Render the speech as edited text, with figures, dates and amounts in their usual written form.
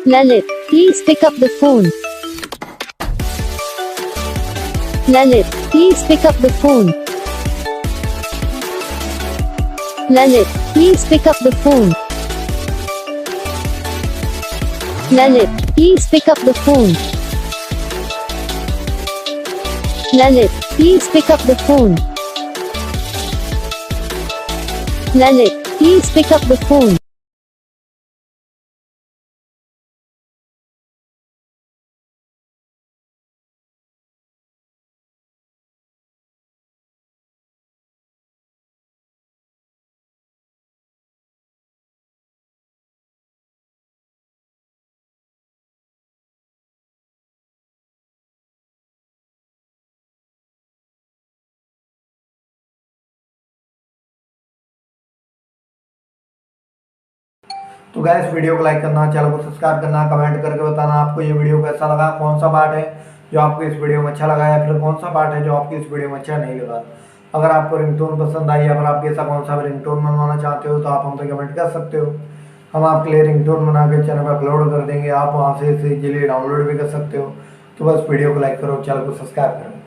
Lalit, please pick up the phone. Lalit, please pick up the phone. Lalit, please pick up the phone. Lalit, please pick up the phone. Lalit, please pick up the phone. Lalit, please pick up the phone. तो guys video को like करना, channel को subscribe करना, comment करके बताना आपको ये video कैसा लगा, कौन सा पार्ट है जो आपको इस वीडियो में अच्छा लगा या फिर कौन सा पार्ट है जो आपको इस वीडियो में अच्छा नहीं लगा। अगर आपको रिंगटोन पसंद आई या फिर आप ऐसा कौन सा रिंगटोन बनवाना चाहते हो तो आप हमसे कमेंट कर सकते हो। हम आपके लिए रिंगटोन बना के चैनल पर अपलोड कर देंगे, आप वहाँ से इसे इजीली डाउनलोड भी कर सकते हो। तो बस वीडियो को लाइक करो, चैनल को सब्सक्राइब करो।